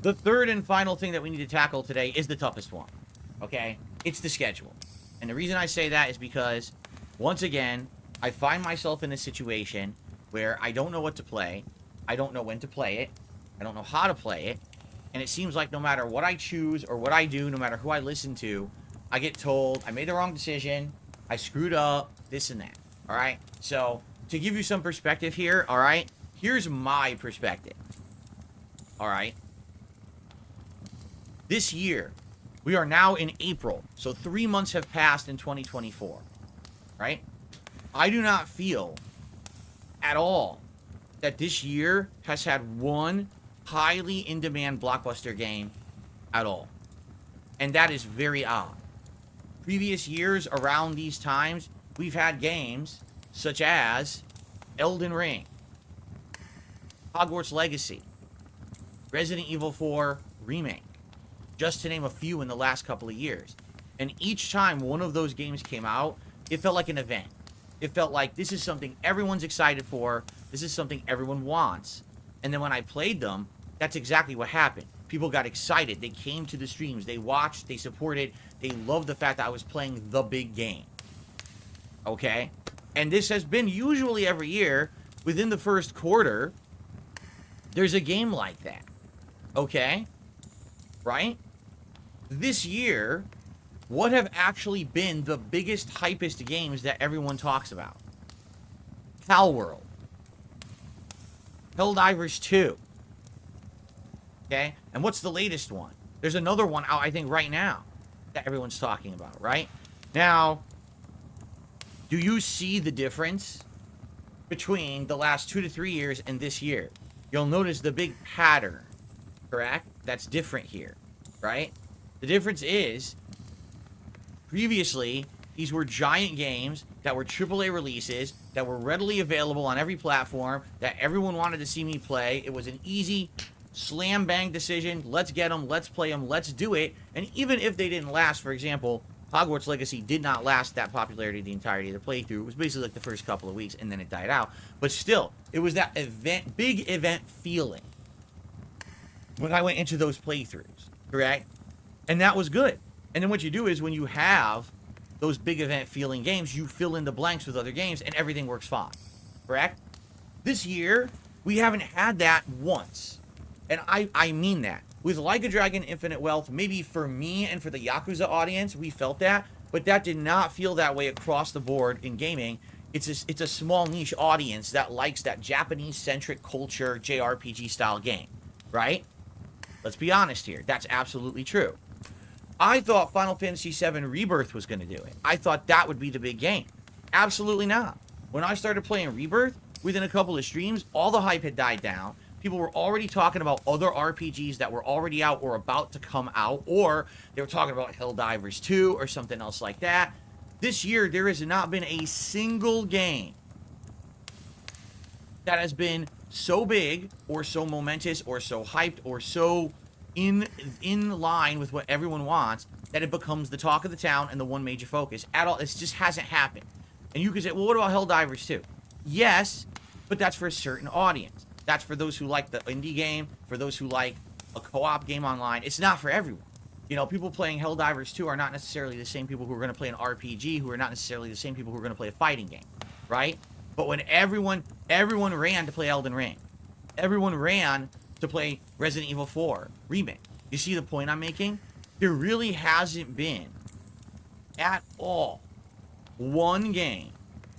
The third and final thing that we need to tackle today is the toughest one, okay? It's the schedule. And the reason I say that is because, once again, I find myself in a situation where I don't know what to play, I don't know when to play it, I don't know how to play it, and it seems like no matter what I choose or what I do, no matter who I listen to, I get told I made the wrong decision, I screwed up, this and that, alright? So, to give you some perspective here, alright, here's my perspective, alright? This year, we are now in April, so 3 months have passed in 2024, right? I do not feel at all that this year has had one highly in-demand blockbuster game at all. And that is very odd. Previous years around these times, we've had games such as Elden Ring, Hogwarts Legacy, Resident Evil 4 Remake, just to name a few in the last couple of years. And each time one of those games came out, it felt like an event. It felt like this is something everyone's excited for, this is something everyone wants. And then when I played them, that's exactly what happened. People got excited, they came to the streams, they watched, they supported, they loved the fact that I was playing the big game. Okay? And this has been usually every year, within the first quarter, there's a game like that. Okay? Right? This year, what have actually been the biggest, hypest games that everyone talks about? Palworld. Helldivers 2. Okay? And what's the latest one? There's another one out, I think, right now that everyone's talking about, right? Now, do you see the difference between the last 2 to 3 years and this year? You'll notice the big pattern, correct? That's different here, right? The difference is, previously, these were giant games that were AAA releases, that were readily available on every platform, that everyone wanted to see me play. It was an easy slam bang decision. Let's get them, let's play them, let's do it. And even if they didn't last, for example, Hogwarts Legacy did not last that popularity the entirety of the playthrough. It was basically like the first couple of weeks and then it died out. But still, it was that event, big event feeling when I went into those playthroughs, correct? And that was good. And then what you do is when you have those big event feeling games, you fill in the blanks with other games and everything works fine, correct? This year, we haven't had that once. And I mean that. With Like a Dragon Infinite Wealth, maybe for me and for the Yakuza audience, we felt that. But that did not feel that way across the board in gaming. It's a small niche audience that likes that Japanese-centric culture JRPG style game, right? Let's be honest here. That's absolutely true. I thought Final Fantasy VII Rebirth was going to do it. I thought that would be the big game. Absolutely not. When I started playing Rebirth, within a couple of streams, all the hype had died down. People were already talking about other RPGs that were already out or about to come out, or they were talking about Helldivers 2 or something else like that. This year, there has not been a single game that has been so big or so momentous or so hyped or so in line with what everyone wants that it becomes the talk of the town and the one major focus at all. It just hasn't happened. And you can say, well, what about Helldivers 2? Yes, but that's for a certain audience. That's for those who like the indie game, for those who like a co-op game online. It's not for everyone. You know, people playing Helldivers 2 are not necessarily the same people who are going to play an RPG, who are not necessarily the same people who are going to play a fighting game, right? But when everyone ran to play Elden Ring, everyone ran to play Resident Evil 4 Remake. You see the point I'm making? There really hasn't been, at all, one game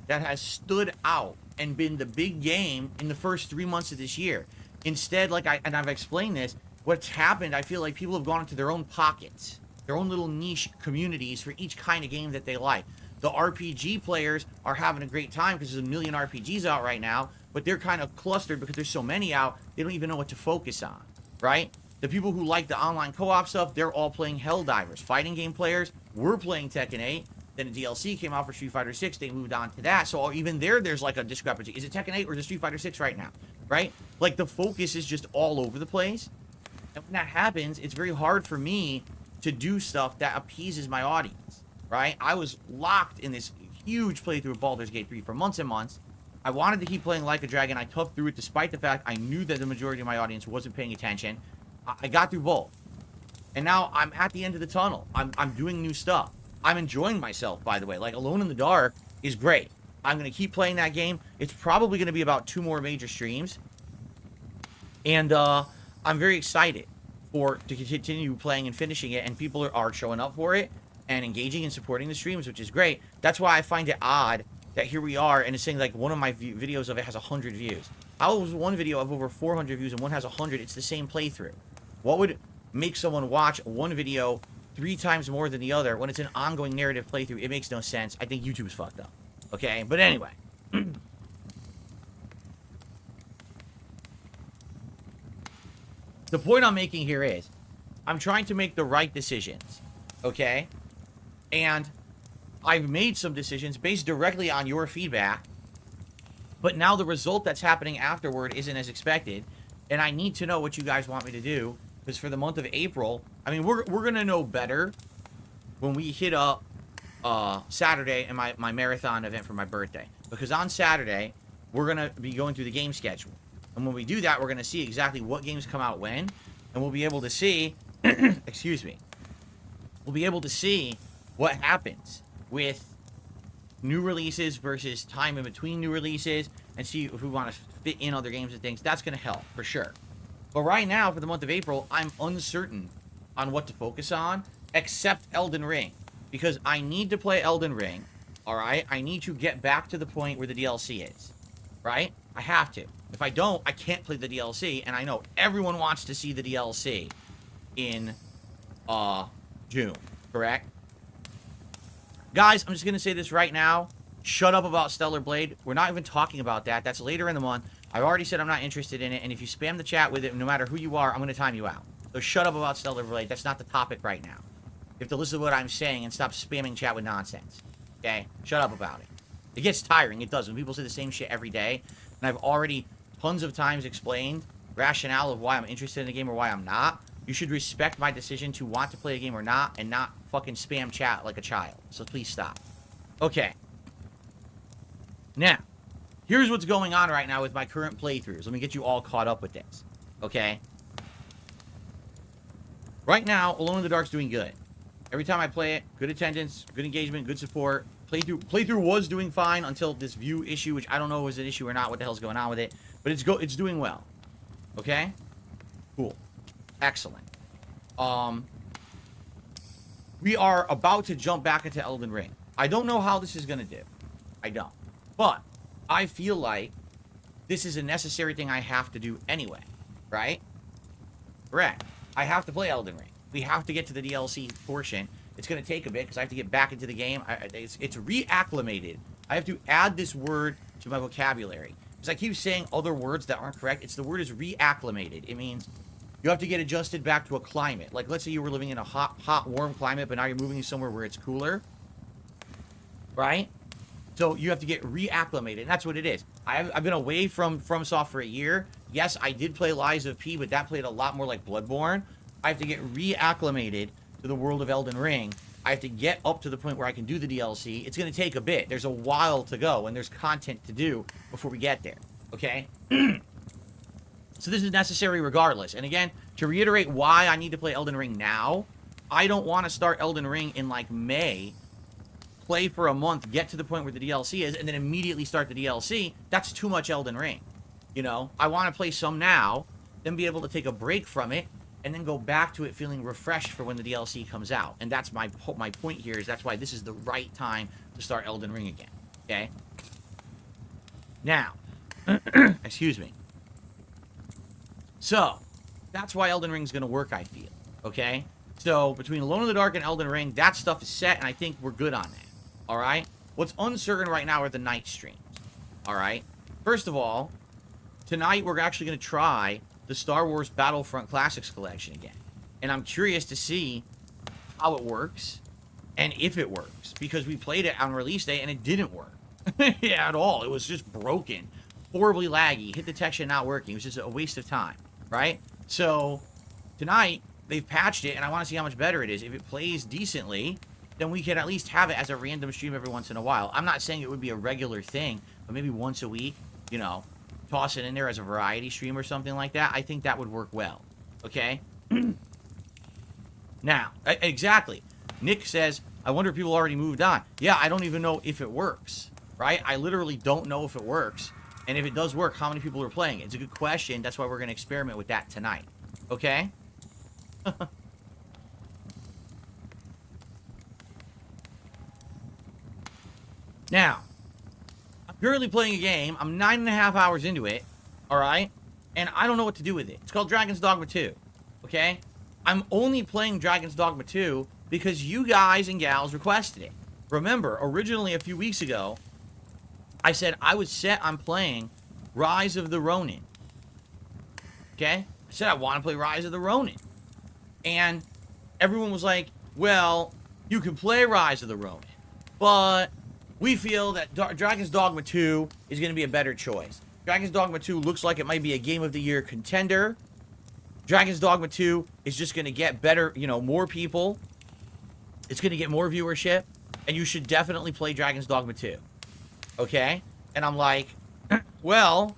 that has stood out and been the big game in the first 3 months of this year. Instead, I've explained this, what's happened, I feel like people have gone into their own pockets, their own little niche communities for each kind of game that they like. The RPG players are having a great time because there's a million RPGs out right now, but they're kind of clustered because there's so many out, they don't even know what to focus on, right? The people who like the online co-op stuff, they're all playing Helldivers. Fighting game players, we're playing Tekken 8. Then the DLC came out for Street Fighter 6, they moved on to that. So even there's like a discrepancy. Is it Tekken 8 or is it Street Fighter 6 right now, right? Like the focus is just all over the place. And when that happens, it's very hard for me to do stuff that appeases my audience, right? I was locked in this huge playthrough of Baldur's Gate 3 for months and months. I wanted to keep playing Like a Dragon. I toughed through it despite the fact I knew that the majority of my audience wasn't paying attention. I got through both. And now I'm at the end of the tunnel. I'm doing new stuff. I'm enjoying myself, by the way. Like, Alone in the Dark is great. I'm going to keep playing that game. It's probably going to be about 2 more major streams. And I'm very excited to continue playing and finishing it. And people are showing up for it and engaging and supporting the streams, which is great. That's why I find it odd that here we are, and it's saying, like, one of my videos of it has 100 views. How is one video of over 400 views and one has 100? It's the same playthrough. What would make someone watch one video 3 times more than the other when it's an ongoing narrative playthrough? It makes no sense. I think YouTube's fucked up. Okay? But anyway. The point I'm making here is, I'm trying to make the right decisions. Okay? And I've made some decisions based directly on your feedback, but now the result that's happening afterward isn't as expected, and I need to know what you guys want me to do, because for the month of April, I mean, we're going to know better when we hit up Saturday and my marathon event for my birthday, because on Saturday, we're going to be going through the game schedule, and when we do that, we're going to see exactly what games come out when, and we'll be able to see, excuse me, we'll be able to see what happens with new releases versus time in between new releases, and see if we want to fit in other games and things. That's going to help, for sure. But right now, for the month of April, I'm uncertain on what to focus on, except Elden Ring. Because I need to play Elden Ring, alright? I need to get back to the point where the DLC is, right? I have to. If I don't, I can't play the DLC, and I know everyone wants to see the DLC in, June, correct? Guys, I'm just going to say this right now. Shut up about Stellar Blade. We're not even talking about that. That's later in the month. I've already said I'm not interested in it, and if you spam the chat with it, no matter who you are, I'm going to time you out. So shut up about Stellar Blade. That's not the topic right now. You have to listen to what I'm saying and stop spamming chat with nonsense. Okay? Shut up about it. It gets tiring. It does. When people say the same shit every day, and I've already tons of times explained rationale of why I'm interested in a game or why I'm not, you should respect my decision to want to play a game or not, and not fucking spam chat like a child. So please stop. Okay. Now, here's what's going on right now with my current playthroughs. Let me get you all caught up with this. Okay? Right now, Alone in the Dark's doing good. Every time I play it, good attendance, good engagement, good support. Playthrough was doing fine until this view issue, which I don't know if it was an issue or not, what the hell's going on with it. But it's doing well. Okay? Cool. Excellent. We are about to jump back into Elden Ring. I don't know how this is going to do. I don't. But I feel like this is a necessary thing I have to do anyway. Right? Correct. I have to play Elden Ring. We have to get to the DLC portion. It's going to take a bit because I have to get back into the game. It's reacclimated. I have to add this word to my vocabulary. Because I keep saying other words that aren't correct. The word is reacclimated. It means you have to get adjusted back to a climate. Like, let's say you were living in a hot, warm climate, but now you're moving somewhere where it's cooler. Right? So you have to get reacclimated. And that's what it is. I've been away from FromSoft for a year. Yes, I did play Lies of P, but that played a lot more like Bloodborne. I have to get reacclimated to the world of Elden Ring. I have to get up to the point where I can do the DLC. It's going to take a bit. There's a while to go, and there's content to do before we get there. Okay? So this is necessary regardless. And again, to reiterate why I need to play Elden Ring now, I don't want to start Elden Ring in, like, May, play for a month, get to the point where the DLC is, and then immediately start the DLC. That's too much Elden Ring. You know? I want to play some now, then be able to take a break from it, and then go back to it feeling refreshed for when the DLC comes out. And that's my point here, is that's why this is the right time to start Elden Ring again. Okay? Now, excuse me. So, that's why Elden Ring's going to work, I feel. Okay? So, between Alone in the Dark and Elden Ring, that stuff is set, and I think we're good on that. Alright? What's uncertain right now are the night streams. Alright? First of all, tonight we're actually going to try the Star Wars Battlefront Classics Collection again. And I'm curious to see how it works and if it works. Because we played it on release day and it didn't work. Yeah, at all. It was just broken. Horribly laggy. Hit detection not working. It was just a waste of time. Right? So, tonight, they've patched it and I want to see how much better it is. If it plays decently, then we can at least have it as a random stream every once in a while. I'm not saying it would be a regular thing, but maybe once a week, you know, toss it in there as a variety stream or something like that. I think that would work well. Okay? Now, exactly. Nick says, I wonder if people already moved on. Yeah, I don't even know if it works, right? I literally don't know if it works. And if it does work, how many people are playing it? It's a good question. That's why we're going to experiment with that tonight. Okay? Now, I'm currently playing a game. I'm 9.5 hours into it. Alright? And I don't know what to do with it. It's called Dragon's Dogma 2. Okay? I'm only playing Dragon's Dogma 2 because you guys and gals requested it. Remember, originally a few weeks ago, I said I was set on playing Rise of the Ronin. Okay? I said I want to play Rise of the Ronin. And everyone was like, well, you can play Rise of the Ronin, but we feel that Dragon's Dogma 2 is going to be a better choice. Dragon's Dogma 2 looks like it might be a Game of the Year contender. Dragon's Dogma 2 is just going to get better, you know, more people. It's going to get more viewership. And you should definitely play Dragon's Dogma 2. Okay? And I'm like, well,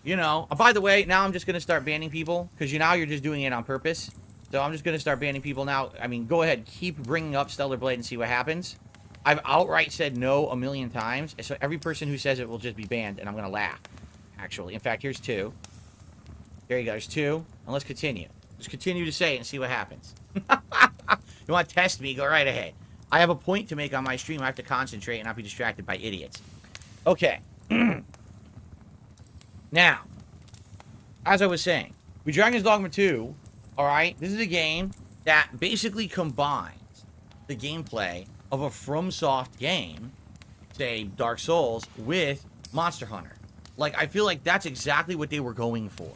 you know, by the way, now I'm just going to start banning people. Because now you're just doing it on purpose. So I'm just going to start banning people now. I mean, go ahead. Keep bringing up Stellar Blade and see what happens. I've outright said no a million times. So every person who says it will just be banned. And I'm going to laugh, actually. In fact, here's 2. There you go. There's 2. And let's continue. Just continue to say it and see what happens. You want to test me? Go right ahead. I have a point to make on my stream. I have to concentrate and not be distracted by idiots. Okay. Now, as I was saying, with Dragon's Dogma 2, alright, this is a game that basically combines the gameplay of a FromSoft game, say Dark Souls, with Monster Hunter. Like, I feel like that's exactly what they were going for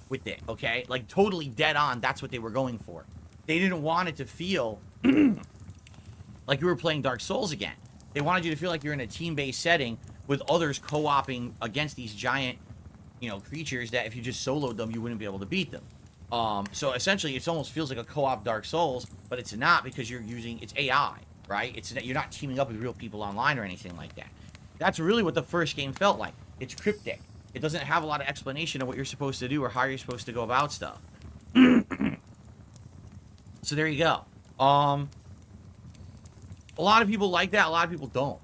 with it, okay? Like, totally dead on, that's what they were going for. They didn't want it to feel like you were playing Dark Souls again. They wanted you to feel like you're in a team-based setting with others co-oping against these giant, you know, creatures that if you just soloed them, you wouldn't be able to beat them. So essentially, it almost feels like a co-op Dark Souls, but it's not because you're using, it's AI, right? You're not teaming up with real people online or anything like that. That's really what the first game felt like. It's cryptic. It doesn't have a lot of explanation of what you're supposed to do or how you're supposed to go about stuff. So there you go. A lot of people like that. A lot of people don't,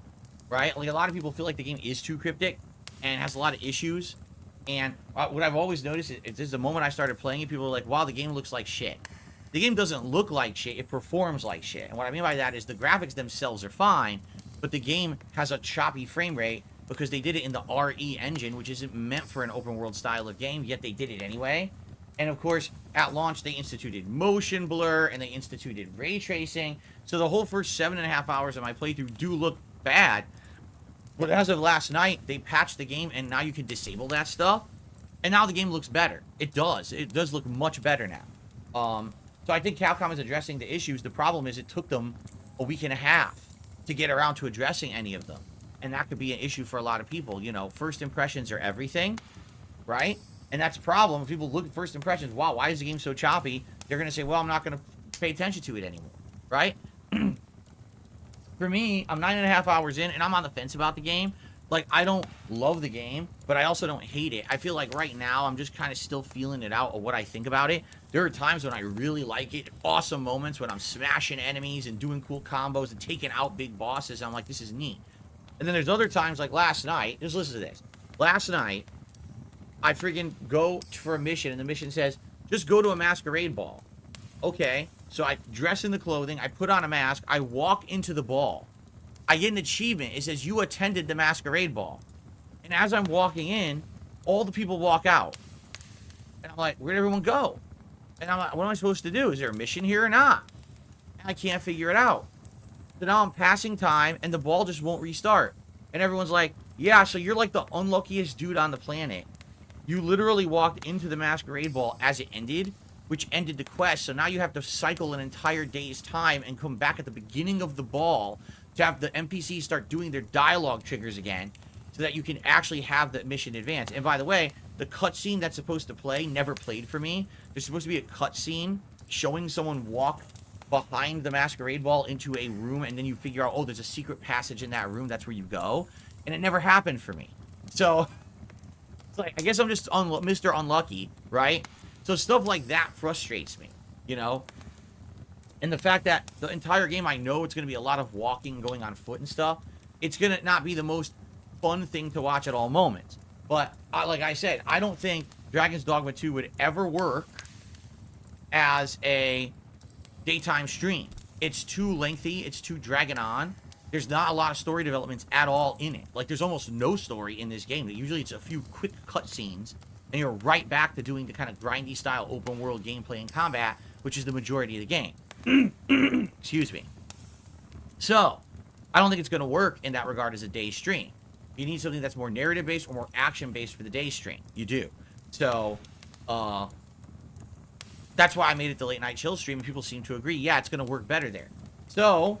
right? Like, a lot of people feel like the game is too cryptic and has a lot of issues. And what I've always noticed is the moment I started playing it, people are like, wow, the game looks like shit. The game doesn't look like shit. It performs like shit. And what I mean by that is the graphics themselves are fine, but the game has a choppy frame rate because they did it in the RE engine, which isn't meant for an open world style of game, yet they did it anyway. And of course, at launch, they instituted motion blur and they instituted ray tracing. So the whole first 7.5 hours of my playthrough do look bad. But as of last night, they patched the game and now you can disable that stuff. And now the game looks better. It does. It does look much better now. So I think Capcom is addressing the issues. The problem is it took them a week and a half to get around to addressing any of them. And that could be an issue for a lot of people. You know, first impressions are everything, right? And that's a problem. If people look at first impressions, wow, why is the game so choppy? They're going to say, well, I'm not going to pay attention to it anymore, right? For me, I'm 9.5 hours in, and I'm on the fence about the game. Like, I don't love the game, but I also don't hate it. I feel like right now, I'm just kind of still feeling it out of what I think about it. There are times when I really like it. Awesome moments when I'm smashing enemies and doing cool combos and taking out big bosses. I'm like, this is neat. And then there's other times, like last night. Just listen to this. Last night, I freaking go for a mission, and the mission says, just go to a masquerade ball. Okay, so I dress in the clothing, I put on a mask, I walk into the ball. I get an achievement. It says, you attended the masquerade ball. And as I'm walking in, all the people walk out. And I'm like, where'd everyone go? And I'm like, what am I supposed to do? Is there a mission here or not? And I can't figure it out. So now I'm passing time, and the ball just won't restart. And everyone's like, yeah, so you're like the unluckiest dude on the planet. You literally walked into the masquerade ball as it ended, which ended the quest. So now you have to cycle an entire day's time and come back at the beginning of the ball to have the NPCs start doing their dialogue triggers again so that you can actually have the mission advance. And by the way, the cutscene that's supposed to play never played for me. There's supposed to be a cutscene showing someone walk behind the masquerade ball into a room, and then you figure out, oh, there's a secret passage in that room. That's where you go. And it never happened for me. So it's like, I guess I'm just Mr. Unlucky, right? So stuff like that frustrates me, you know? And the fact that the entire game, I know it's going to be a lot of walking, going on foot and stuff. It's going to not be the most fun thing to watch at all moments. But like I said, I don't think Dragon's Dogma 2 would ever work as a daytime stream. It's too lengthy. It's too dragging on. There's not a lot of story developments at all in it. Like, there's almost no story in this game. Usually it's a few quick cutscenes, and you're right back to doing the kind of grindy style open world gameplay and combat, which is the majority of the game. Excuse me. So, I don't think it's going to work in that regard as a day stream. You need something that's more narrative based or more action based for the day stream. You do. So, that's why I made it the late night chill stream, and people seem to agree, yeah, it's going to work better there. So,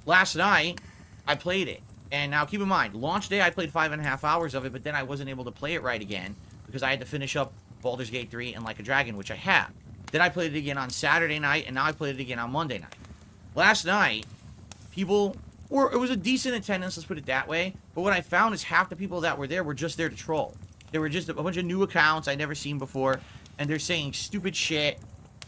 last night, I played it. And now keep in mind, launch day I played 5.5 hours of it, but then I wasn't able to play it right again because I had to finish up Baldur's Gate 3 and Like a Dragon, which I have. Then I played it again on Saturday night, and now I played it again on Monday night. Last night, it was a decent attendance, let's put it that way, but what I found is half the people that were there were just there to troll. They were just a bunch of new accounts I'd never seen before, and they're saying stupid shit,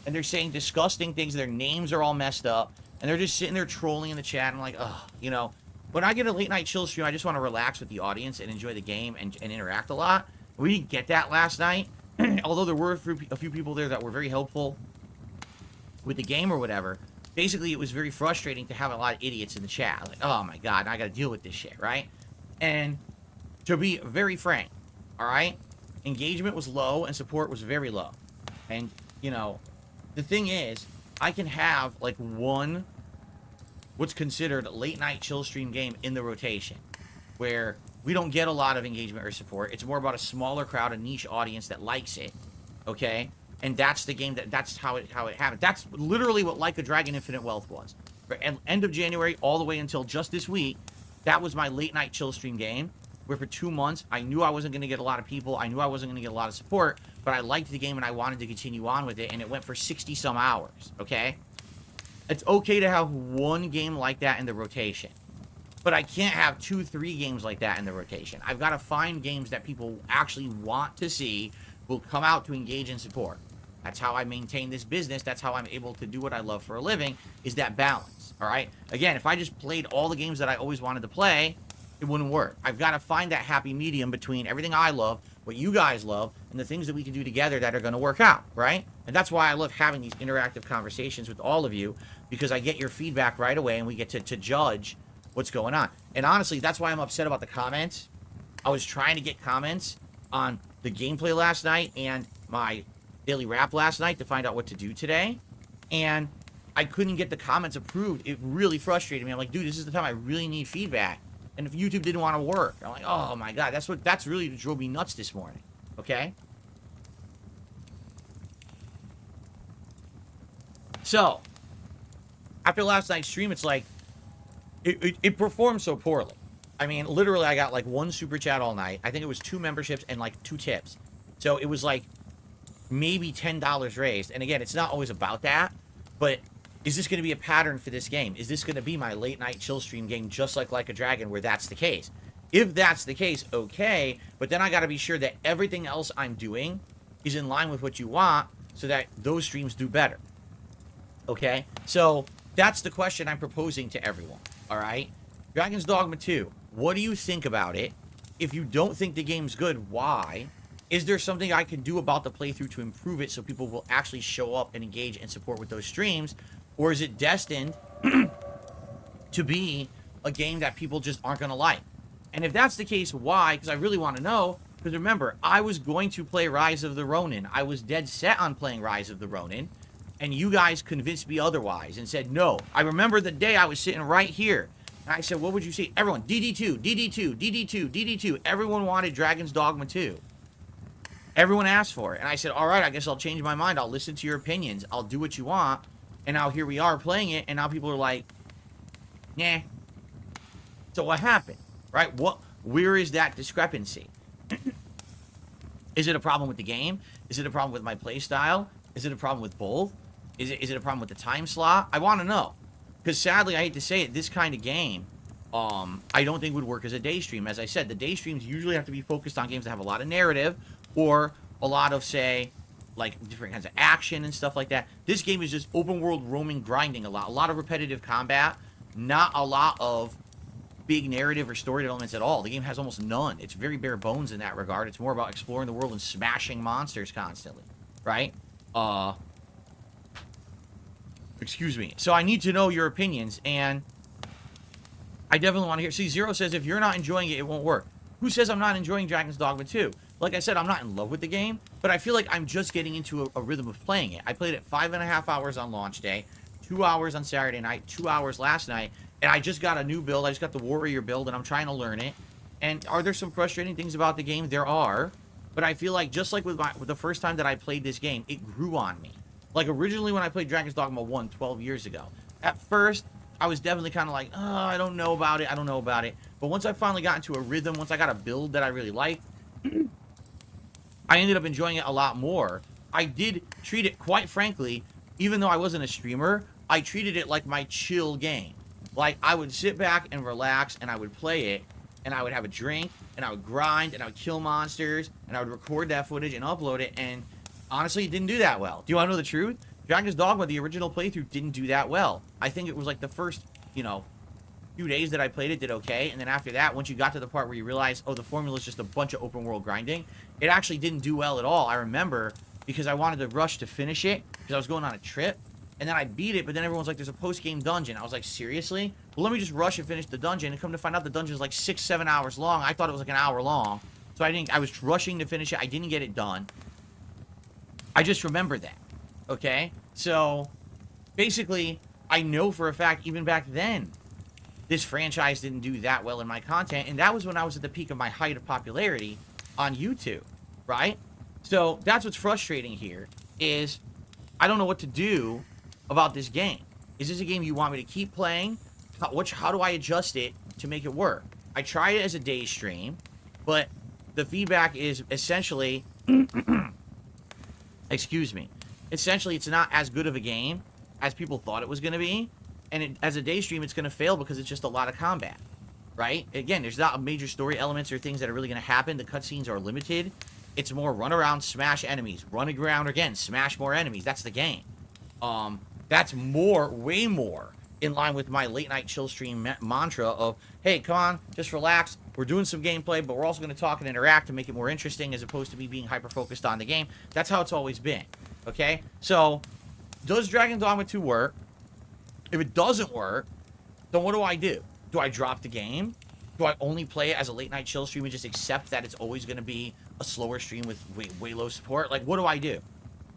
and they're saying disgusting things, their names are all messed up, and they're just sitting there trolling in the chat, and I'm like, ugh, you know, when I get a late night chill stream, I just want to relax with the audience and enjoy the game and interact a lot. We didn't get that last night. Although there were a few people there that were very helpful with the game or whatever, basically it was very frustrating to have a lot of idiots in the chat. Like, oh my god, I gotta deal with this shit, right? And to be very frank, alright, engagement was low and support was very low. And, you know, the thing is, I can have like one, what's considered late night chill stream game in the rotation, where we don't get a lot of engagement or support. It's more about a smaller crowd, a niche audience that likes it, okay? And that's the game that's how it happened. That's literally what Like a Dragon Infinite Wealth was. For end of January all the way until just this week, that was my late night chill stream game, where for 2 months, I knew I wasn't going to get a lot of people, I knew I wasn't going to get a lot of support, but I liked the game and I wanted to continue on with it, and it went for 60-some hours, okay? It's okay to have one game like that in the rotation. But I can't have 2-3 games like that in the rotation. I've got to find games that people actually want to see, will come out to engage and support. That's how I maintain this business. That's how I'm able to do what I love for a living, is that balance, all right? Again, if I just played all the games that I always wanted to play, it wouldn't work. I've got to find that happy medium between everything I love, what you guys love, and the things that we can do together that are going to work out, right? And that's why I love having these interactive conversations with all of you, because I get your feedback right away, and we get to judge what's going on. And honestly, that's why I'm upset about the comments. I was trying to get comments on the gameplay last night and my daily wrap last night to find out what to do today, and I couldn't get the comments approved. It really frustrated me. I'm like, dude, this is the time I really need feedback. And if YouTube didn't want to work, I'm like, oh my god, that's really what drove me nuts this morning. Okay? So, after last night's stream, it's like, it performed so poorly. I mean, literally, I got like 1 super chat all night. I think it was 2 memberships and like 2 tips. So it was like maybe $10 raised. And again, it's not always about that. But is this going to be a pattern for this game? Is this going to be my late night chill stream game just like a Dragon, where that's the case? If that's the case, okay. But then I got to be sure that everything else I'm doing is in line with what you want, so that those streams do better. Okay? So that's the question I'm proposing to everyone. Alright? Dragon's Dogma 2. What do you think about it? If you don't think the game's good, why? Is there something I can do about the playthrough to improve it so people will actually show up and engage and support with those streams? Or is it destined to be a game that people just aren't going to like? And if that's the case, why? Because I really want to know. Because remember, I was going to play Rise of the Ronin. I was dead set on playing Rise of the Ronin. And you guys convinced me otherwise and said no. I remember the day I was sitting right here. And I said, what would you say? Everyone, DD2, DD2, DD2, DD2. Everyone wanted Dragon's Dogma 2. Everyone asked for it. And I said, all right, I guess I'll change my mind. I'll listen to your opinions. I'll do what you want. And now here we are playing it. And now people are like, nah. So what happened? Right? Where is that discrepancy? Is it a problem with the game? Is it a problem with my play style? Is it a problem with both? Is it a problem with the time slot? I want to know. Because sadly, I hate to say it, this kind of game, I don't think would work as a day stream. As I said, the day streams usually have to be focused on games that have a lot of narrative, or a lot of, say, like different kinds of action and stuff like that. This game is just open world roaming, grinding a lot of repetitive combat, not a lot of big narrative or story elements at all. The game has almost none. It's very bare bones in that regard. It's more about exploring the world and smashing monsters constantly, right? Excuse me. So I need to know your opinions, and I definitely want to hear. See, Zero says if you're not enjoying it, it won't work. Who says I'm not enjoying Dragon's Dogma 2? Like I said, I'm not in love with the game, but I feel like I'm just getting into a rhythm of playing it. I played it 5.5 hours on launch day, 2 hours on Saturday night, 2 hours last night, and I just got a new build. I just got the Warrior build, and I'm trying to learn it. And are there some frustrating things about the game? There are, but I feel like just like with the first time that I played this game, it grew on me. Like originally when I played Dragon's Dogma 1 12 years ago, at first I was definitely kind of like, oh, I don't know about it. I don't know about it. But once I finally got into a rhythm, once I got a build that I really liked, I ended up enjoying it a lot more. I did treat it, quite frankly, even though I wasn't a streamer, I treated it like my chill game. Like, I would sit back and relax, and I would play it, and I would have a drink, and I would grind, and I would kill monsters, and I would record that footage and upload it, and honestly, it didn't do that well. Do you want to know the truth? Dragon's Dogma, the original playthrough, didn't do that well. I think it was like the first, few days that I played it did okay, and then after that, once you got to the part where you realize, oh, the formula is just a bunch of open world grinding, it actually didn't do well at all. I remember, because I wanted to rush to finish it, because I was going on a trip, and then I beat it, but then everyone's like, there's a post-game dungeon. I was like, seriously? Well, let me just rush and finish the dungeon, and come to find out the dungeon is like 6-7 hours long. I thought it was like an hour long, so I was rushing to finish it. I didn't get it done. I just remember that, okay? So, basically, I know for a fact, even back then, this franchise didn't do that well in my content, and that was when I was at the peak of my height of popularity on YouTube, right? So, that's what's frustrating here, is I don't know what to do about this game. Is this a game you want me to keep playing? How do I adjust it to make it work? I tried it as a day stream, but the feedback is essentially... excuse me. Essentially, it's not as good of a game as people thought it was going to be. And as a day stream, it's going to fail because it's just a lot of combat, right? Again, there's not major story elements or things that are really going to happen. The cutscenes are limited. It's more run around, smash enemies. Run around again, smash more enemies. That's the game. That's way more in line with my late night chill stream mantra of, hey, come on, just relax. We're doing some gameplay, but we're also going to talk and interact to make it more interesting as opposed to me being hyper-focused on the game. That's how it's always been, okay? So, does Dragon's Dogma 2 work? If it doesn't work, then what do I do? Do I drop the game? Do I only play it as a late-night chill stream and just accept that it's always going to be a slower stream with way low support? Like, what do I do?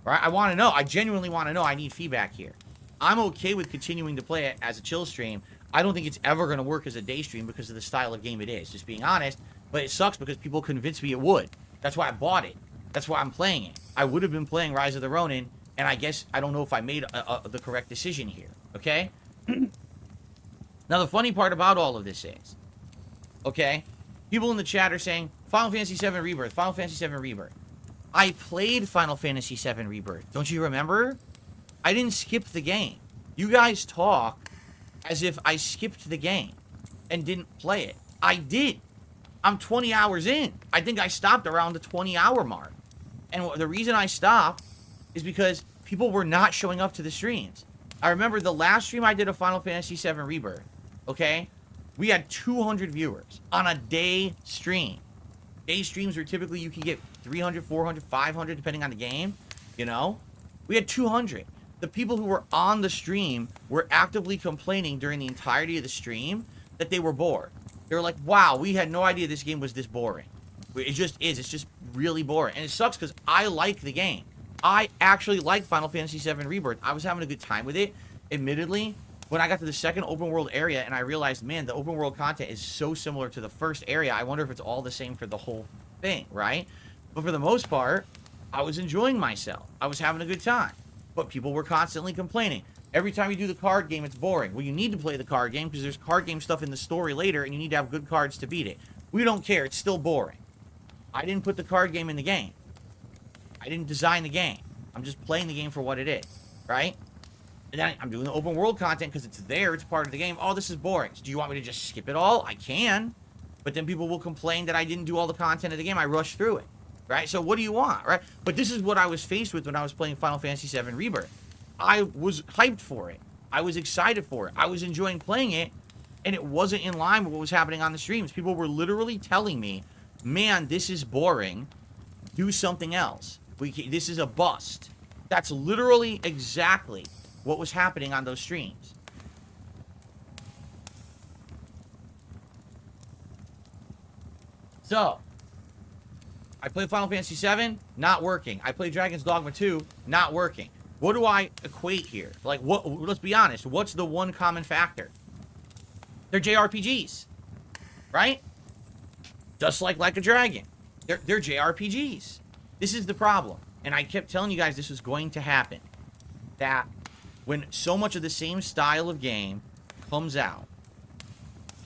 Right? I want to know. I genuinely want to know. I need feedback here. I'm okay with continuing to play it as a chill stream. I don't think it's ever going to work as a day stream because of the style of game it is, just being honest. But it sucks because people convinced me it would. That's why I bought it. That's why I'm playing it. I would have been playing Rise of the Ronin, and I guess I don't know if I made the correct decision here. Okay? Now, the funny part about all of this is, okay, people in the chat are saying, Final Fantasy VII Rebirth, Final Fantasy VII Rebirth. I played Final Fantasy VII Rebirth. Don't you remember? I didn't skip the game. You guys talk as if I skipped the game and didn't play it. I did. I'm 20 hours in. I think I stopped around the 20-hour mark. And the reason I stopped is because people were not showing up to the streams. I remember the last stream I did of Final Fantasy VII Rebirth, okay? We had 200 viewers on a day stream. Day streams were typically you can get 300, 400, 500, depending on the game, you know? We had 200. The people who were on the stream were actively complaining during the entirety of the stream that they were bored. They were like, wow, we had no idea this game was this boring. It just is. It's just really boring. And it sucks because I like the game. I actually like Final Fantasy VII Rebirth. I was having a good time with it, admittedly. When I got to the second open world area and I realized, man, the open world content is so similar to the first area. I wonder if it's all the same for the whole thing, right? But for the most part, I was enjoying myself. I was having a good time. But people were constantly complaining. Every time you do the card game, it's boring. Well, you need to play the card game because there's card game stuff in the story later and you need to have good cards to beat it. We don't care. It's still boring. I didn't put the card game in the game. I didn't design the game. I'm just playing the game for what it is, right? And then I'm doing the open world content because it's there. It's part of the game. Oh, this is boring. So do you want me to just skip it all? I can. But then people will complain that I didn't do all the content of the game. I rushed through it. right? So what do you want, right? But this is what I was faced with when I was playing Final Fantasy VII Rebirth. I was hyped for it. I was excited for it. I was enjoying playing it, and it wasn't in line with what was happening on the streams. People were literally telling me, man, this is boring. Do something else. This is a bust. That's literally exactly what was happening on those streams. So, I played Final Fantasy VII, not working. I played Dragon's Dogma 2, not working. What do I equate here? Like, what? Let's be honest. What's the one common factor? They're JRPGs, right? Just like a Dragon. They're JRPGs. This is the problem. And I kept telling you guys this was going to happen. That when so much of the same style of game comes out,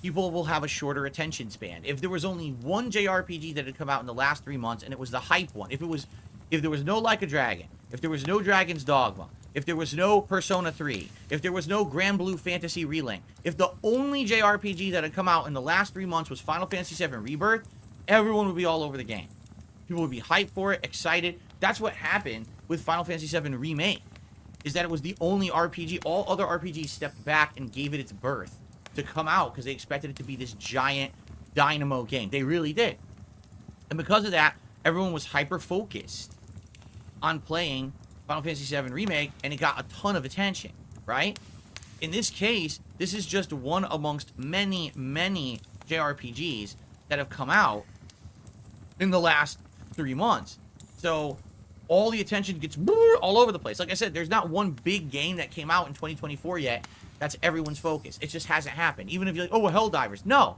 people will have a shorter attention span. If there was only one JRPG that had come out in the last 3 months, and it was the hype one, if there was no Like a Dragon, if there was no Dragon's Dogma, if there was no Persona 3, if there was no Grand Blue Fantasy Relink, if the only JRPG that had come out in the last 3 months was Final Fantasy VII Rebirth, everyone would be all over the game. People would be hyped for it, excited. That's what happened with Final Fantasy VII Remake, is that it was the only RPG. All other RPGs stepped back and gave it its birth to come out because they expected it to be this giant dynamo game. They really did. And because of that, everyone was hyper-focused on playing Final Fantasy VII Remake, and it got a ton of attention, right? In this case, this is just one amongst many, many JRPGs that have come out in the last 3 months. So all the attention gets all over the place. Like I said, there's not one big game that came out in 2024 yet that's everyone's focus. It just hasn't happened. Even if you're like, oh, well, Helldivers. No.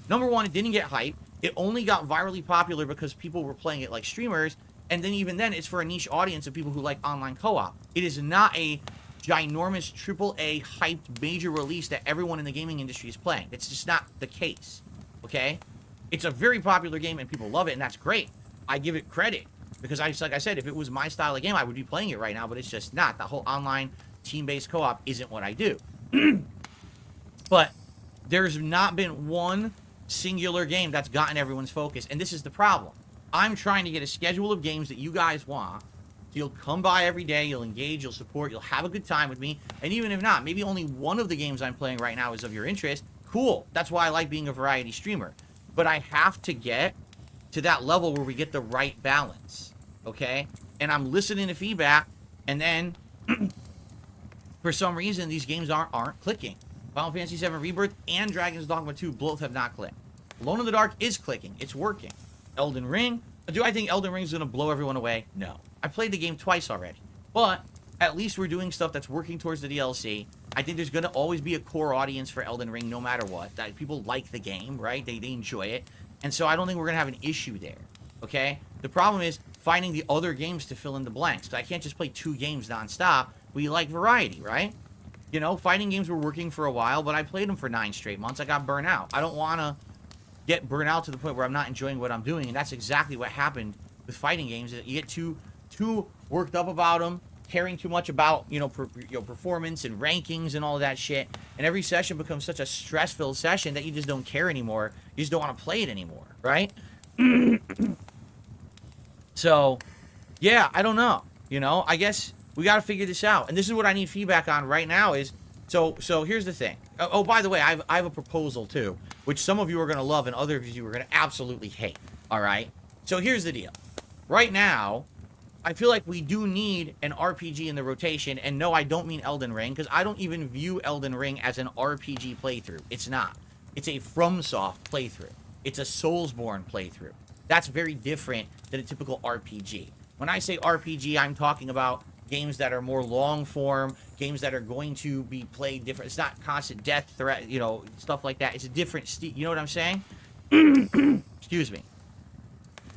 Number one, it didn't get hype. It only got virally popular because people were playing it like streamers. And then even then, it's for a niche audience of people who like online co-op. It is not a ginormous AAA hyped major release that everyone in the gaming industry is playing. It's just not the case. Okay? It's a very popular game and people love it, and that's great. I give it credit. Because like I said, if it was my style of game, I would be playing it right now, but it's just not. That whole online team-based co-op isn't what I do. But there's not been one singular game that's gotten everyone's focus, and this is the problem. I'm trying to get a schedule of games that you guys want. So you'll come by every day, you'll engage, you'll support, you'll have a good time with me, and even if not, maybe only one of the games I'm playing right now is of your interest. Cool. That's why I like being a variety streamer. But I have to get to that level where we get the right balance, okay? And I'm listening to feedback, and then for some reason these games aren't clicking. Final Fantasy VII Rebirth and Dragon's Dogma 2 both have not clicked. Alone in the Dark is clicking. It's working. Elden Ring. Do I think Elden Ring is going to blow everyone away? No. I played the game twice already. But at least we're doing stuff that's working towards the DLC. I think there's going to always be a core audience for Elden Ring no matter what. That people like the game, right? They enjoy it. And so I don't think we're going to have an issue there. Okay? The problem is finding the other games to fill in the blanks. Because I can't just play 2 games nonstop. We like variety, right? You know, fighting games were working for a while, but I played them for 9 straight months. I got burnt out. I don't want to get burnt out to the point where I'm not enjoying what I'm doing, and that's exactly what happened with fighting games. You get too worked up about them, caring too much about performance and rankings and all of that shit, and every session becomes such a stress-filled session that you just don't care anymore. You just don't want to play it anymore, right? So, yeah, I don't know. You know, I guess we got to figure this out, and this is what I need feedback on right now. Is so here's the thing. Oh, by the way, I have a proposal too, which some of you are going to love and others of you are going to absolutely hate. All right? So here's the deal. Right now, I feel like we do need an RPG in the rotation, and no, I don't mean Elden Ring, because I don't even view Elden Ring as an RPG playthrough. It's not. It's a FromSoft playthrough. It's a Soulsborne playthrough. That's very different than a typical RPG. When I say RPG, I'm talking about games that are more long form, games that are going to be played different. It's not constant death threat, stuff like that. It's a different you know what I'm saying? Excuse me.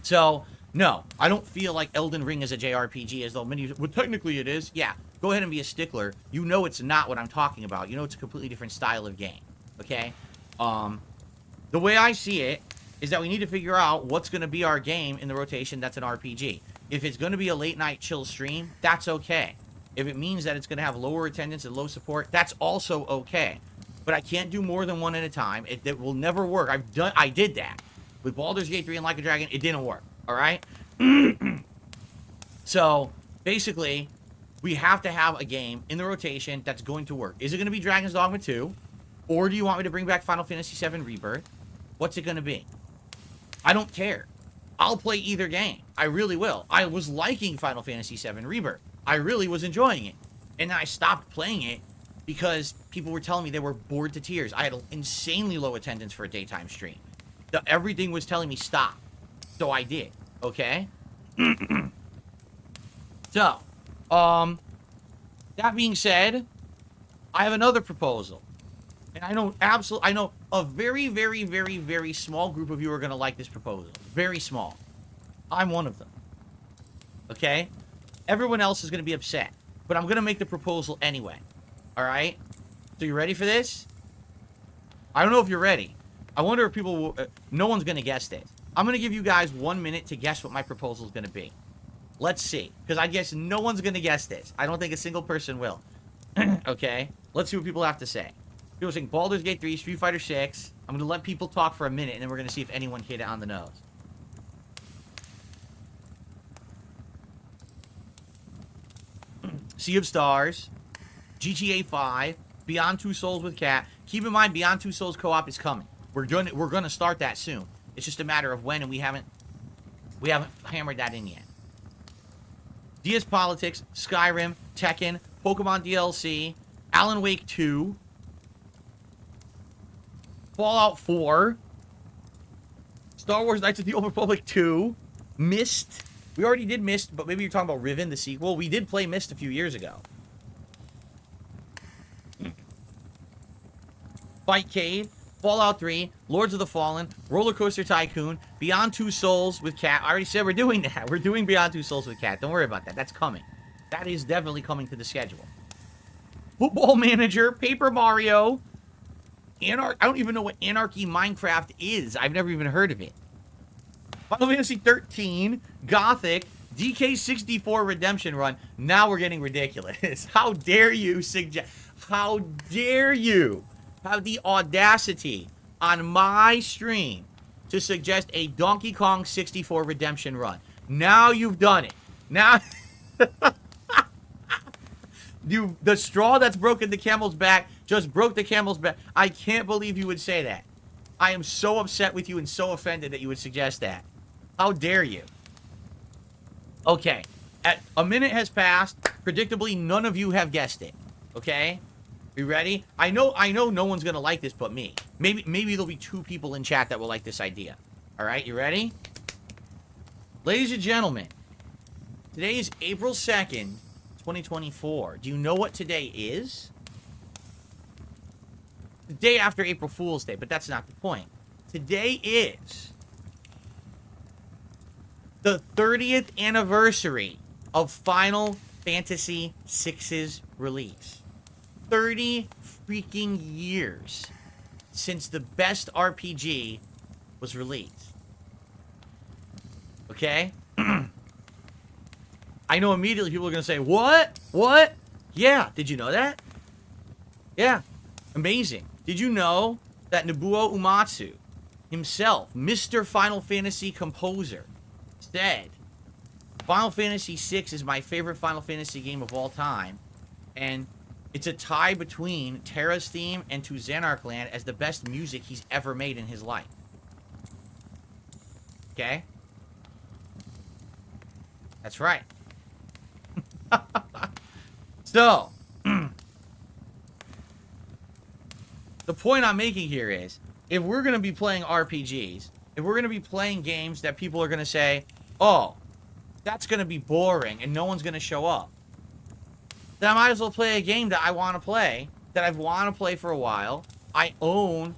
So, no, I don't feel like Elden Ring is a JRPG, as though many, well, technically it is. Yeah, go ahead and be a stickler. You know it's not what I'm talking about. You know it's a completely different style of game, okay? The way I see it is that we need to figure out what's going to be our game in the rotation that's an RPG. If it's going to be a late-night chill stream, that's okay. If it means that it's going to have lower attendance and low support, that's also okay. But I can't do more than one at a time. It will never work. I did that. With Baldur's Gate 3 and Like a Dragon, it didn't work. All right? So, basically, we have to have a game in the rotation that's going to work. Is it going to be Dragon's Dogma 2? Or do you want me to bring back Final Fantasy VII Rebirth? What's it going to be? I don't care. I'll play either game. I really will. I was liking Final Fantasy VII Rebirth. I really was enjoying it. And then I stopped playing it because people were telling me they were bored to tears. I had an insanely low attendance for a daytime stream. Everything was telling me stop. So I did. Okay? So, that being said, I have another proposal. And I know a very, very, very, very small group of you are going to like this proposal. Very small. I'm one of them. Okay? Everyone else is going to be upset. But I'm going to make the proposal anyway. Alright? So you ready for this? I don't know if you're ready. I wonder if people will... no one's going to guess this. I'm going to give you guys 1 minute to guess what my proposal is going to be. Let's see. Because I guess no one's going to guess this. I don't think a single person will. Okay? Let's see what people have to say. People saying Baldur's Gate 3, Street Fighter 6. I'm going to let people talk for a minute, and then we're going to see if anyone hit it on the nose. Sea of Stars. GTA 5. Beyond Two Souls with Cat. Keep in mind, Beyond Two Souls co-op is coming. We're going to start that soon. It's just a matter of when, and we haven't hammered that in yet. DS Politics, Skyrim, Tekken, Pokemon DLC, Alan Wake 2, Fallout 4, Star Wars Knights of the Old Republic 2, Myst. We already did Myst, but maybe you're talking about Riven, the sequel. We did play Myst a few years ago. Fightcade, Fallout 3, Lords of the Fallen, Roller Coaster Tycoon, Beyond Two Souls with Cat. I already said we're doing that. We're doing Beyond Two Souls with Cat. Don't worry about that. That's coming. That is definitely coming to the schedule. Football Manager, Paper Mario, I don't even know what Anarchy Minecraft is. I've never even heard of it. Final Fantasy 13, Gothic, DK64 Redemption Run. Now we're getting ridiculous. How dare you suggest... How dare you have the audacity on my stream to suggest a Donkey Kong 64 Redemption Run. Now you've done it. Now... the straw that's broken the camel's back just broke the camel's back. I can't believe you would say that. I am so upset with you and so offended that you would suggest that. How dare you? Okay. A minute has passed. Predictably, none of you have guessed it. Okay? You ready? I know no one's gonna like this but me. Maybe there'll be 2 people in chat that will like this idea. Alright, you ready? Ladies and gentlemen, today is April 2nd, 2024. Do you know what today is? The day after April Fool's Day, but that's not the point. Today is the 30th anniversary of Final Fantasy VI's release. 30 freaking years since the best RPG was released. Okay? I know immediately people are going to say, what? What? Yeah, did you know that? Yeah, amazing. Did you know that Nobuo Uematsu himself, Mr. Final Fantasy composer, said, Final Fantasy VI is my favorite Final Fantasy game of all time, and it's a tie between Terra's theme and To Xanark Land as the best music he's ever made in his life. Okay? That's right. So, the point I'm making here is, if we're going to be playing RPGs, if we're going to be playing games that people are going to say, oh, that's going to be boring and no one's going to show up, then I might as well play a game that I want to play, that I've wanted to play for a while. I own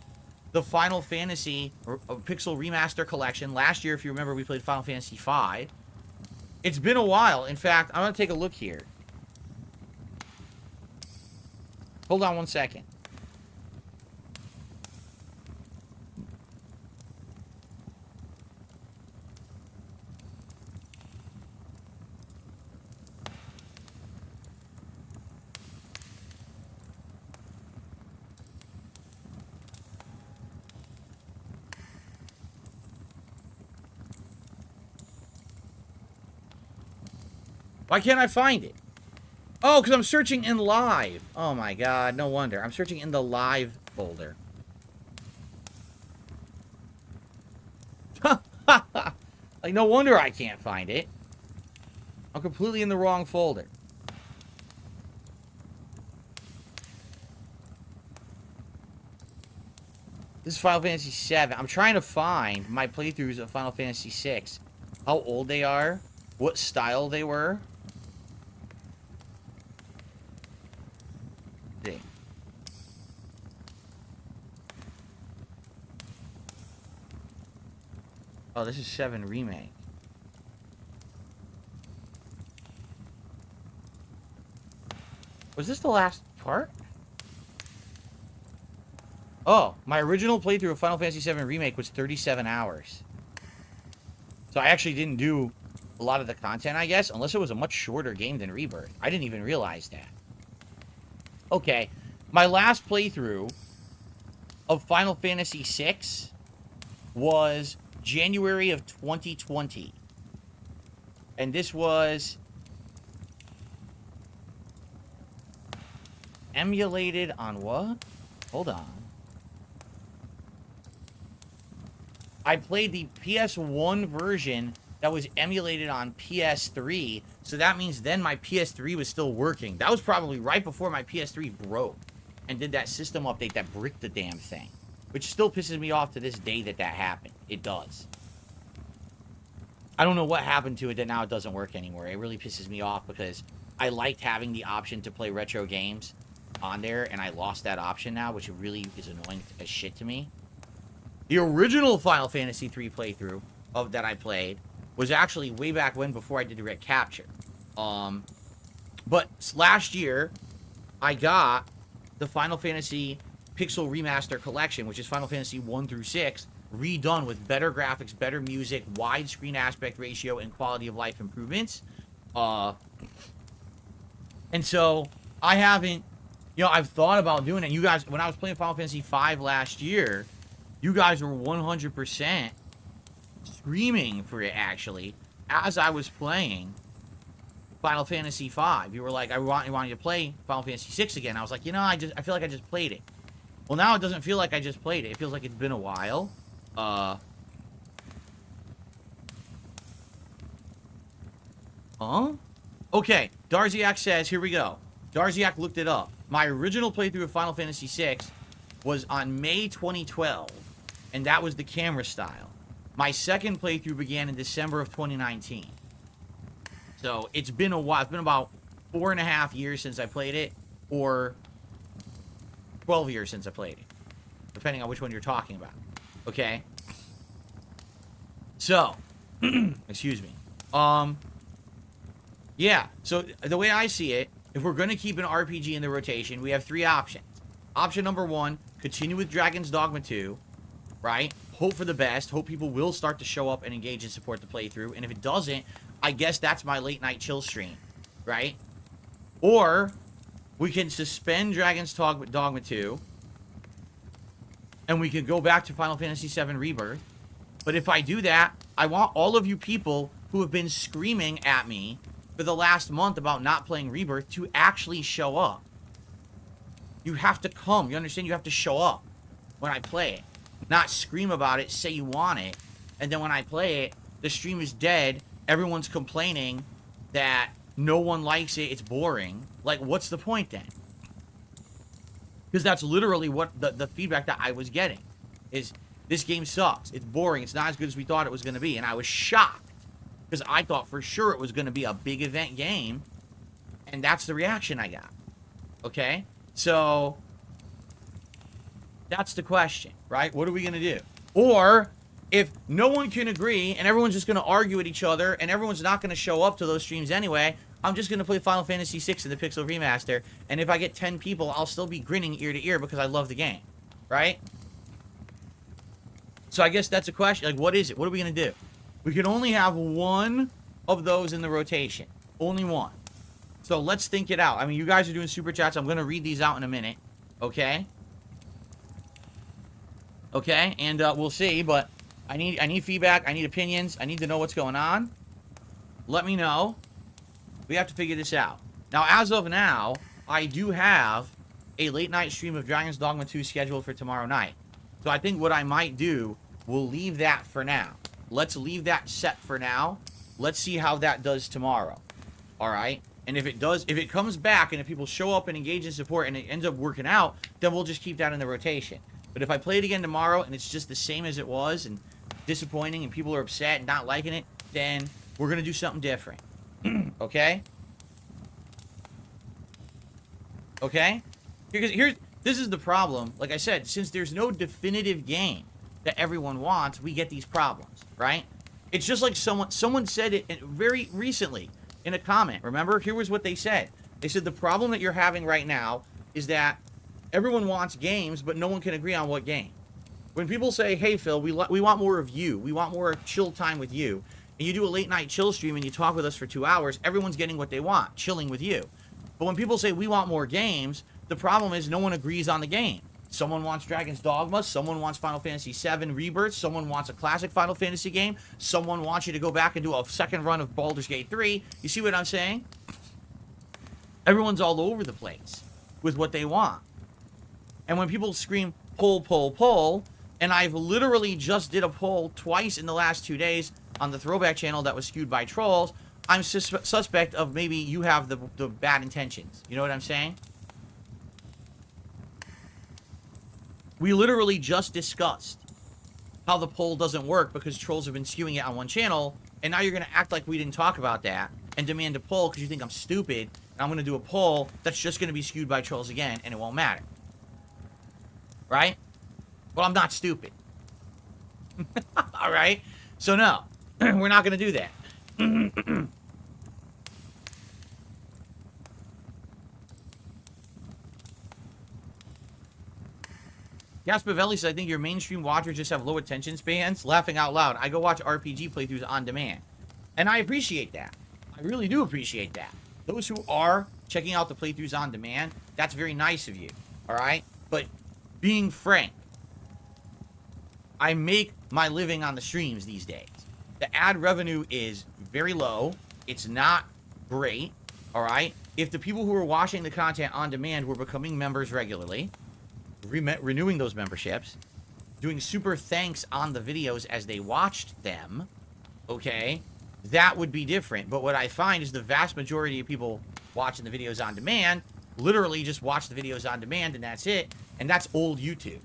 the Final Fantasy Pixel Remaster Collection. Last year, if you remember, we played Final Fantasy V. It's been a while. In fact, I'm going to take a look here. Hold on one second. Why can't I find it? Oh, because I'm searching in live. Oh my god, no wonder. I'm searching in the live folder. Like, no wonder I can't find it. I'm completely in the wrong folder. This is Final Fantasy VII. I'm trying to find my playthroughs of Final Fantasy VI. How old they are. What style they were. See. Oh, this is 7 Remake. Was this the last part? Oh, my original playthrough of Final Fantasy VII Remake was 37 hours. So I actually didn't do a lot of the content, I guess, unless it was a much shorter game than Rebirth. I didn't even realize that. Okay, my last playthrough of Final Fantasy VI was January of 2020. And this was emulated on what? Hold on. I played the PS1 version that was emulated on PS3, so that means then my PS3 was still working. That was probably right before my PS3 broke and did that system update that bricked the damn thing, which still pisses me off to this day that that happened. It does. I don't know what happened to it that now it doesn't work anymore. It really pisses me off because I liked having the option to play retro games on there, and I lost that option now, which really is annoying as shit to me. The original Final Fantasy III playthrough of that I played was actually way back when, before I did direct capture. But last year, I got the Final Fantasy Pixel Remaster Collection, which is Final Fantasy 1 through 6, redone with better graphics, better music, widescreen aspect ratio, and quality of life improvements. And so, I haven't, you know, I've thought about doing it. You guys, when I was playing Final Fantasy V last year, you guys were 100% screaming for it, actually, as I was playing Final Fantasy V. You were like, I want you to play Final Fantasy VI again. I was like, you know, I feel like I just played it. Well, now it doesn't feel like I just played it. It feels like it's been a while. Huh? Okay, Darziak says, here we go. Darziak looked it up. My original playthrough of Final Fantasy VI was on May 2012. And that was the camera style. My second playthrough began in December of 2019. So it's been a while. It's been about 4.5 years since I played it, or 12 years since I played it, depending on which one you're talking about. Okay? So, excuse me. Yeah, so the way I see it, if we're going to keep an RPG in the rotation, we have 3 options. Option number 1, continue with Dragon's Dogma 2. Right? Hope for the best. Hope people will start to show up and engage and support the playthrough. And if it doesn't, I guess that's my late night chill stream. Right? Or we can suspend Dragon's Dogma 2. And we could go back to Final Fantasy VII Rebirth. But if I do that, I want all of you people who have been screaming at me for the last month about not playing Rebirth to actually show up. You have to come. You understand? You have to show up when I play it. Not scream about it, say you want it, and then when I play it, the stream is dead, everyone's complaining that no one likes it, it's boring. Like, what's the point then? Because that's literally what the feedback that I was getting. Is, this game sucks, it's boring, it's not as good as we thought it was going to be. And I was shocked, because I thought for sure it was going to be a big event game, and that's the reaction I got. Okay? So that's the question, right? What are we going to do? Or, if no one can agree, and everyone's just going to argue at each other, and everyone's not going to show up to those streams anyway, I'm just going to play Final Fantasy VI in the Pixel Remaster, and if I get 10 people, I'll still be grinning ear to ear because I love the game, right? So I guess that's a question. Like, what is it? What are we going to do? We can only have one of those in the rotation. Only one. So let's think it out. I mean, you guys are doing super chats. I'm going to read these out in a minute, okay? Okay, and we'll see, but I need feedback, I need opinions, I need to know what's going on. Let me know. We We have to figure this out. Now, as of now, I do have a late night stream of Dragon's Dogma 2 scheduled for tomorrow night. So I think what I might do, we'll leave that for now. Let's leave that set for now. Let's see how that does tomorrow. All right? And if it does, if it comes back and if people show up and engage in support and it ends up working out, then we'll just keep that in the rotation. But if I play it again tomorrow and it's just the same as it was and disappointing and people are upset and not liking it, then we're going to do something different. Okay? Okay? Because this is the problem. Like I said, since there's no definitive game that everyone wants, we get these problems, right? It's just like someone said it very recently in a comment. Remember? Here was what they said. They said the problem that you're having right now is that everyone wants games, but no one can agree on what game. When people say, hey, Phil, we want more of you. We want more chill time with you. And you do a late night chill stream and you talk with us for 2 hours, everyone's getting what they want, chilling with you. But when people say we want more games, the problem is no one agrees on the game. Someone wants Dragon's Dogma, someone wants Final Fantasy VII Rebirth, someone wants a classic Final Fantasy game, someone wants you to go back and do a second run of Baldur's Gate 3. You see what I'm saying? Everyone's all over the place with what they want. And when people scream, pull, pull, pull, and I've literally just did a poll twice in the last 2 days on the Throwback channel that was skewed by trolls, I'm suspect of maybe you have the bad intentions. You know what I'm saying? We literally just discussed how the poll doesn't work because trolls have been skewing it on one channel, and now you're going to act like we didn't talk about that and demand a poll because you think I'm stupid, and I'm going to do a poll that's just going to be skewed by trolls again, and it won't matter. Right? Well, I'm not stupid. All right? So, no. We're not going to do that. Gaspavelli says, I think your mainstream watchers just have low attention spans. Laughing out loud. I go watch RPG playthroughs on demand. And I appreciate that. I really do appreciate that. Those who are checking out the playthroughs on demand, that's very nice of you. All right? But being frank, I make my living on the streams these days. The ad revenue is very low. It's not great. All right? If the people who are watching the content on demand were becoming members regularly, renewing those memberships, doing super thanks on the videos as they watched them, okay, that would be different. But what I find is the vast majority of people watching the videos on demand literally just watch the videos on demand and that's it. And that's old YouTube,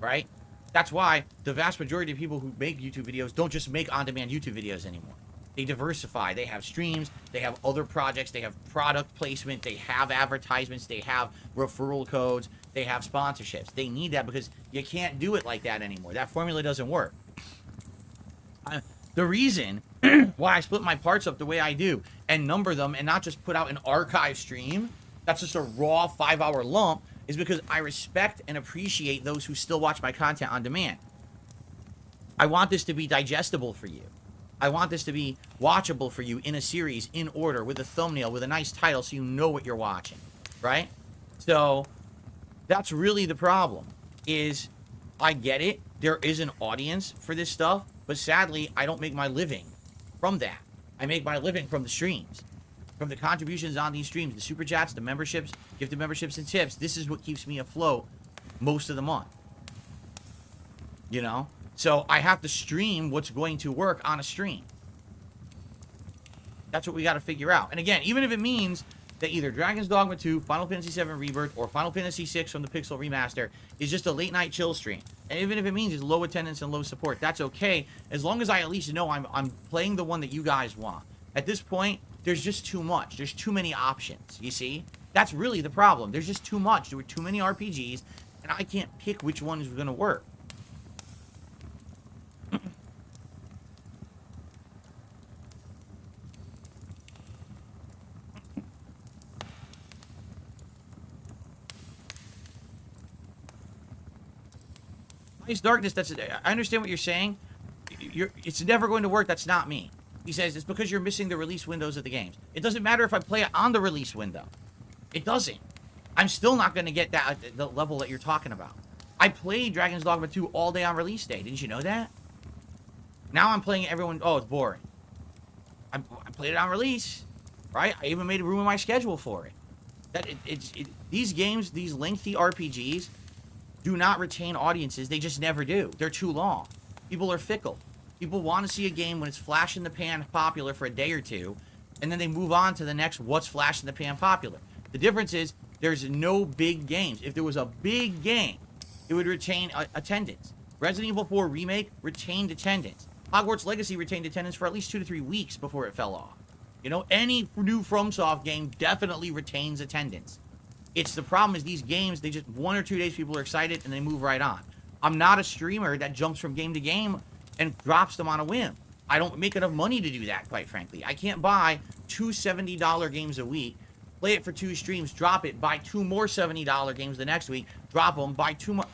right? That's why the vast majority of people who make YouTube videos don't just make on-demand YouTube videos anymore. They diversify. They have streams. They have other projects. They have product placement. They have advertisements. They have referral codes. They have sponsorships. They need that because you can't do it like that anymore. That formula doesn't work. The reason why I split my parts up the way I do and number them and not just put out an archive stream that's just a raw 5-hour lump is because I respect and appreciate those who still watch my content on demand. I want this to be digestible for you. I want this to be watchable for you in a series, in order, with a thumbnail, with a nice title so you know what you're watching, right? So that's really the problem, is I get it. There is an audience for this stuff, but sadly, I don't make my living from that. I make my living from the streams, from the contributions on these streams, the super chats, the memberships, gifted memberships and tips. This is what keeps me afloat most of the month. You know? So I have to stream what's going to work on a stream. That's what we got to figure out. And again, even if it means that either Dragon's Dogma 2, Final Fantasy VII Rebirth, or Final Fantasy VI from the Pixel Remaster is just a late night chill stream. And even if it means it's low attendance and low support, that's okay. As long as I at least know I'm playing the one that you guys want. At this point, there's just too much. There's too many options, you see? That's really the problem. There's just too much. There were too many RPGs, and I can't pick which one is going to work. Nice Darkness, I understand what you're saying. It's never going to work. That's not me. He says it's because you're missing the release windows of the games. It doesn't matter if I play it on the release window. It doesn't. I'm still not going to get that at the level that you're talking about. I played Dragon's Dogma 2 all day on release day. Didn't you know that? Now I'm playing it, everyone... Oh, it's boring. I played it on release. right? I even made room in my schedule for it. These games, these lengthy RPGs, do not retain audiences. They just never do. They're too long. People are fickle. People want to see a game when it's flash in the pan popular for a day or two, and then they move on to the next what's flash in the pan popular. The difference is there's no big games. If there was a big game, it would retain attendance. Resident Evil 4 Remake retained attendance. Hogwarts Legacy retained attendance for at least 2 to 3 weeks before it fell off. You know, any new FromSoft game definitely retains attendance. It's the problem is these games, they just 1 or 2 days people are excited and they move right on. I'm not a streamer that jumps from game to game and drops them on a whim. I don't make enough money to do that, quite frankly. I can't buy 2 $70 games a week, play it for 2 streams, drop it, buy 2 more $70 games the next week, drop them, buy 2 more.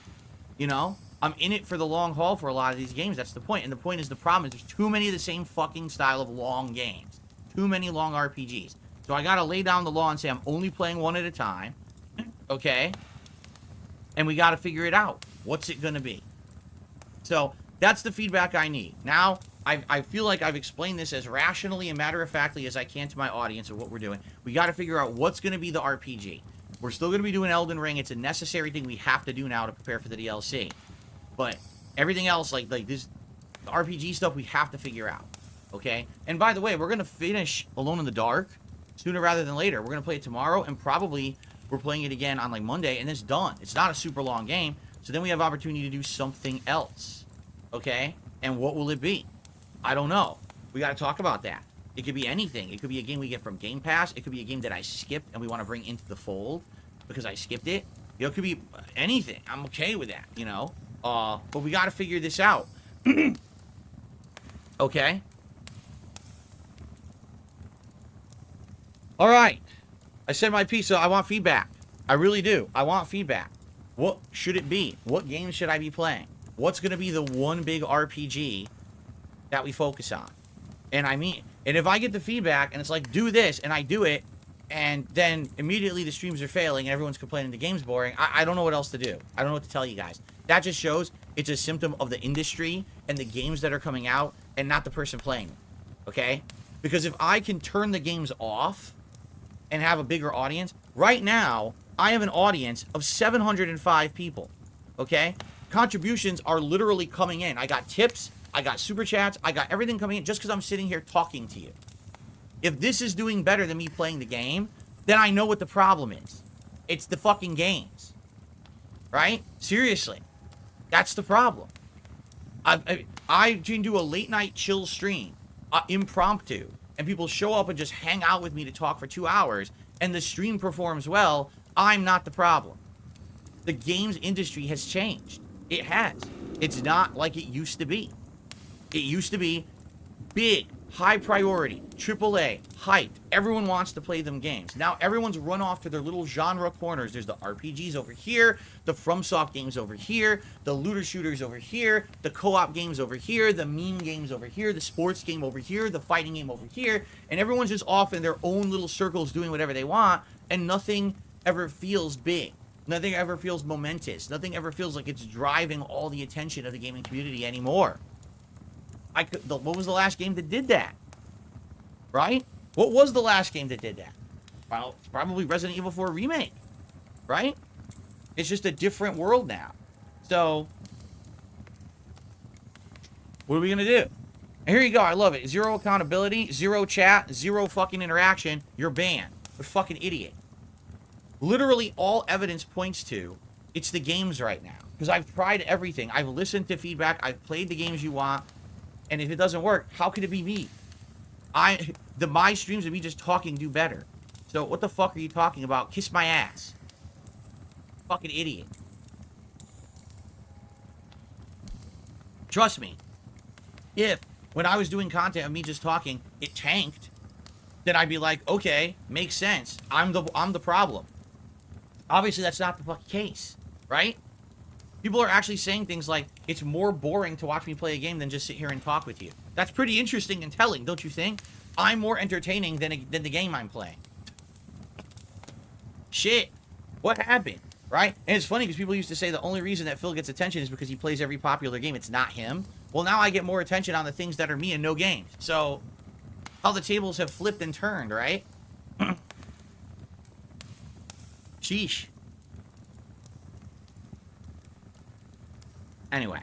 You know, I'm in it for the long haul for a lot of these games. That's the point. And the point is the problem is there's too many of the same fucking style of long games. Too many long RPGs. So I gotta lay down the law and say I'm only playing one at a time. Okay? And we gotta figure it out. What's it gonna be? So that's the feedback I need. Now, I feel like I've explained this as rationally and matter-of-factly as I can to my audience of what we're doing. We gotta figure out what's gonna be the RPG. We're still gonna be doing Elden Ring. It's a necessary thing we have to do now to prepare for the DLC. But everything else, like this, the RPG stuff, we have to figure out. Okay? And by the way, we're going to finish Alone in the Dark sooner rather than later. We're going to play it tomorrow, and probably we're playing it again on, like, Monday, and it's done. It's not a super long game, so then we have opportunity to do something else. Okay? And what will it be? I don't know. We got to talk about that. It could be anything. It could be a game we get from Game Pass. It could be a game that I skipped and we want to bring into the fold because I skipped it. You know, it could be anything. I'm okay with that, you know? But we got to figure this out. Okay? All right. I said my piece, so I want feedback. I really do. I want feedback. What should it be? What games should I be playing? What's going to be the one big RPG that we focus on? And I mean, and if I get the feedback and it's like, do this, and I do it, and then immediately the streams are failing and everyone's complaining the game's boring, I don't know what else to do. I don't know what to tell you guys. That just shows it's a symptom of the industry and the games that are coming out and not the person playing them. Okay? Because if I can turn the games off and have a bigger audience, right now, I have an audience of 705 people. Okay? Contributions are literally coming in. I got tips, I got super chats, I got everything coming in just because I'm sitting here talking to you. If this is doing better than me playing the game, then I know what the problem is. It's the fucking games. Right? Seriously. That's the problem. I can do a late night chill stream, impromptu, and people show up and just hang out with me to talk for 2 hours, and the stream performs well. I'm not the problem. The games industry has changed. It has. It's not like it used to be. It used to be big, high priority, AAA, hyped. Everyone wants to play them games. Now everyone's run off to their little genre corners. There's the RPGs over here, the FromSoft games over here, the looter shooters over here, the co-op games over here, the meme games over here, the sports game over here, the fighting game over here, and everyone's just off in their own little circles doing whatever they want, and nothing ever feels big. Nothing ever feels momentous. Nothing ever feels like it's driving all the attention of the gaming community anymore. What was the last game that did that? Right? What was the last game that did that? Well, it's probably Resident Evil 4 Remake. Right? It's just a different world now. So, what are we going to do? And here you go. I love it. 0 accountability, 0 chat, 0 fucking interaction. You're banned. You're a fucking idiot. Literally all evidence points to it's the games right now. Because I've tried everything. I've listened to feedback. I've played the games you want. And if it doesn't work, how could it be me? My streams of me just talking do better. So what the fuck are you talking about? Kiss my ass. Fucking idiot. Trust me. If, when I was doing content of me just talking, it tanked, then I'd be like, okay, makes sense. I'm the problem. Obviously, that's not the fucking case, right? People are actually saying things like, it's more boring to watch me play a game than just sit here and talk with you. That's pretty interesting and telling, don't you think? I'm more entertaining than the game I'm playing. Shit. What happened? Right? And it's funny because people used to say the only reason that Phil gets attention is because he plays every popular game. It's not him. Well, now I get more attention on the things that are me and no games. So, how the tables have flipped and turned, right? Sheesh. Anyway,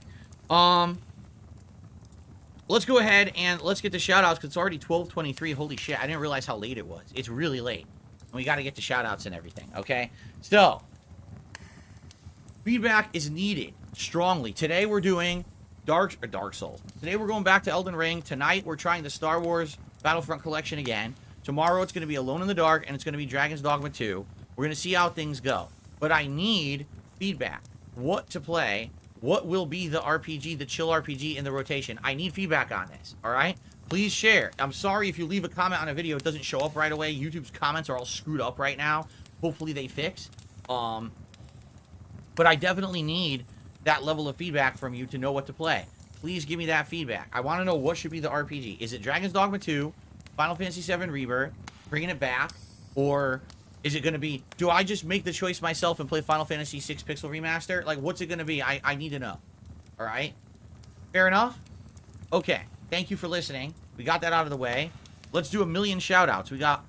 let's go ahead and let's get the shoutouts because it's already 12:23. Holy shit, I didn't realize how late it was. It's really late. And we got to get the shoutouts and everything, okay? So, feedback is needed strongly. Today we're doing Dark Souls. Today we're going back to Elden Ring. Tonight we're trying the Star Wars Battlefront Collection again. Tomorrow it's going to be Alone in the Dark and it's going to be Dragon's Dogma 2. We're going to see how things go. But I need feedback. What to play? What will be the RPG, the chill RPG in the rotation? I need feedback on this, all right? Please share. I'm sorry if you leave a comment on a video, it doesn't show up right away. YouTube's comments are all screwed up right now. Hopefully they fix. But I definitely need that level of feedback from you to know what to play. Please give me that feedback. I want to know what should be the RPG. Is it Dragon's Dogma 2, Final Fantasy VII Rebirth, bringing it back, or is it going to be, do I just make the choice myself and play Final Fantasy VI Pixel Remaster? Like, what's it going to be? I need to know. All right? Fair enough? Okay. Thank you for listening. We got that out of the way. Let's do a million shout-outs. We got,